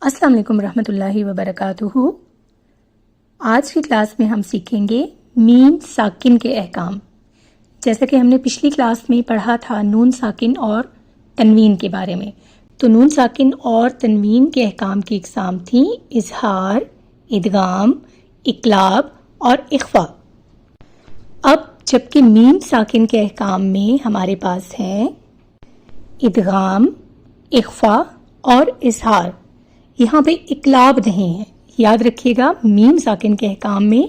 السلام علیکم ورحمۃ اللہ وبرکاتہ۔ آج کی کلاس میں ہم سیکھیں گے میم ساکن کے احکام۔ جیسا کہ ہم نے پچھلی کلاس میں پڑھا تھا نون ساکن اور تنوین کے بارے میں، تو نون ساکن اور تنوین کے احکام کی اقسام تھیں اظہار، ادغام، اقلاب اور اخفاء۔ اب جبکہ میم ساکن کے احکام میں ہمارے پاس ہیں ادغام، اخفاء اور اظہار، یہاں پہ اقلاب نہیں ہے۔ یاد رکھیے گا میم ساکن کے احکام میں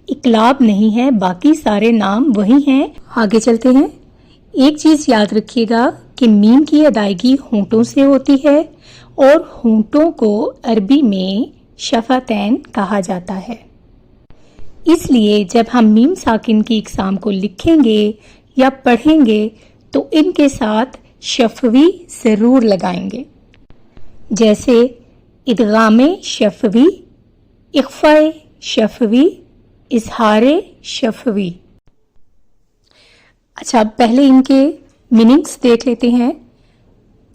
اقلاب نہیں ہے، باقی سارے نام وہی ہیں۔ آگے چلتے ہیں۔ ایک چیز یاد رکھیے گا کہ میم کی ادائیگی ہونٹوں سے ہوتی ہے اور ہونٹوں کو عربی میں شفتین کہا جاتا ہے۔ اس لیے جب ہم میم ساکن کی اقسام کو لکھیں گے یا پڑھیں گے تو ان کے ساتھ شفوی ضرور لگائیں گے، جیسے ادغام شفوی، اخفاء شفوی، اظہار شفوی۔ اچھا، پہلے ان کے میننگز دیکھ لیتے ہیں۔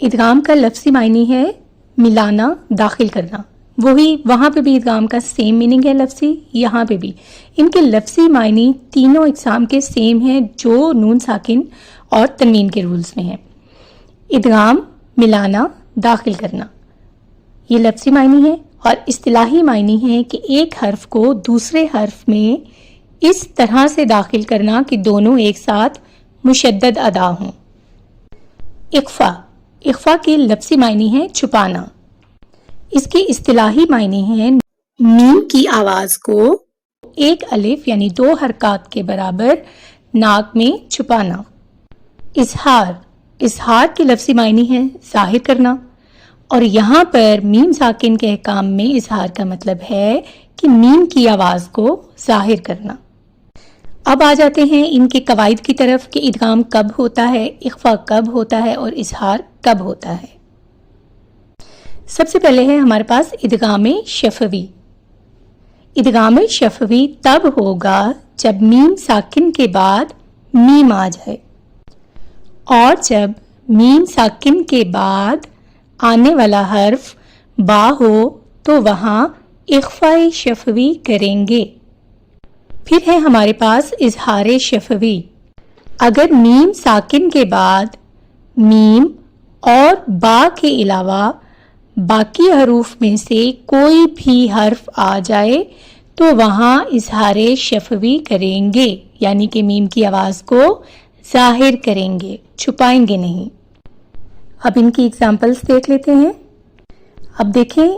ادغام کا لفظی معنی ہے ملانا، داخل کرنا، وہی وہاں پہ بھی ادغام کا سیم میننگ ہے لفظی، یہاں پہ بھی ان کے لفظی معنی تینوں اقسام کے سیم ہیں جو نون ساکن اور تنوین کے رولز میں ہیں۔ ادغام ملانا، داخل کرنا، یہ لفظی معنی ہے، اور اصطلاحی معنی ہے کہ ایک حرف کو دوسرے حرف میں اس طرح سے داخل کرنا کہ دونوں ایک ساتھ مشدد ادا ہوں۔ اخفاء، اخفاء کے لفظی معنی ہے چھپانا، اس کی اصطلاحی معنی ہے میم کی آواز کو ایک الف یعنی 2 حرکات کے برابر ناک میں چھپانا۔ اظہار، اظہار کے لفظی معنی ہے ظاہر کرنا، اور یہاں پر میم ساکن کے احکام میں اظہار کا مطلب ہے کہ میم کی آواز کو ظاہر کرنا۔ اب آ جاتے ہیں ان کے قواعد کی طرف کہ ادغام کب ہوتا ہے، اخفاء کب ہوتا ہے اور اظہار کب ہوتا ہے۔ سب سے پہلے ہے ہمارے پاس ادغام شفوی۔ ادغام شفوی تب ہوگا جب میم ساکن کے بعد میم آ جائے، اور جب میم ساکن کے بعد آنے والا حرف با ہو تو وہاں اخفاء شفوی کریں گے۔ پھر ہے ہمارے پاس اظہار شفوی۔ اگر میم ساکن کے بعد میم اور با کے علاوہ باقی حروف میں سے کوئی بھی حرف آ جائے تو وہاں اظہار شفوی کریں گے، یعنی کہ میم کی آواز کو ظاہر کریں گے، چھپائیں گے نہیں۔ اب ان کی اگزامپلس دیکھ لیتے ہیں۔ اب دیکھیں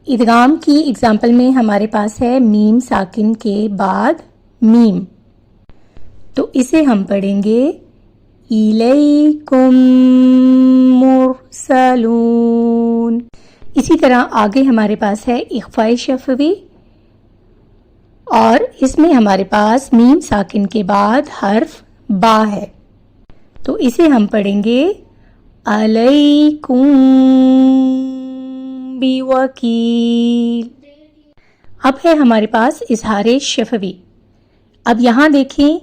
ادغام کی اگزامپل میں ہمارے پاس ہے میم ساکن کے بعد میم، تو اسے ہم پڑھیں گے الیکم مرسلون۔ اسی طرح آگے ہمارے پاس ہے اخفاء شفوی، اور اس میں ہمارے پاس میم ساکن کے بعد حرف با ہے، تو اسے ہم پڑھیں گے علیکم بوکیل۔ اب ہے ہمارے پاس اظہار شفوی۔ اب یہاں دیکھیں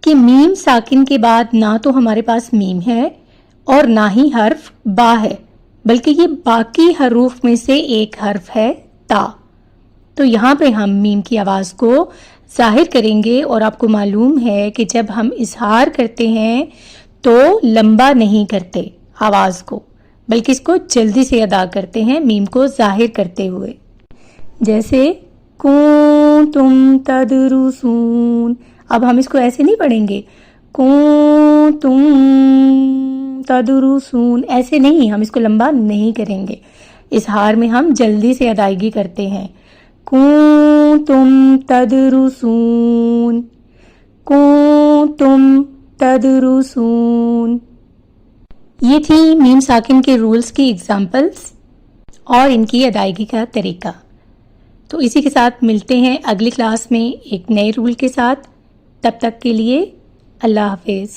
کہ میم ساکن کے بعد نہ تو ہمارے پاس میم ہے اور نہ ہی حرف با ہے، بلکہ یہ باقی حروف میں سے ایک حرف ہے تا، تو یہاں پہ ہم میم کی آواز کو ظاہر کریں گے۔ اور آپ کو معلوم ہے کہ جب ہم اظہار کرتے ہیں تو لمبا نہیں کرتے آواز کو، بلکہ اس کو جلدی سے ادا کرتے ہیں میم کو ظاہر کرتے ہوئے، جیسے کنتم تدرسون۔ اب ہم اس کو ایسے نہیں پڑھیں گے کنتم تدرسون، ایسے نہیں، ہم اس کو لمبا نہیں کریں گے۔ اظہار میں ہم جلدی سے ادائیگی کرتے ہیں، کنتم تدرسون، کنتم تدرسون۔ یہ تھی میم ساکن کے رولز کی اگزامپلس اور ان کی ادائیگی کا طریقہ۔ تو اسی کے ساتھ ملتے ہیں اگلی کلاس میں ایک نئے رول کے ساتھ۔ تب تک کے لیے اللہ حافظ۔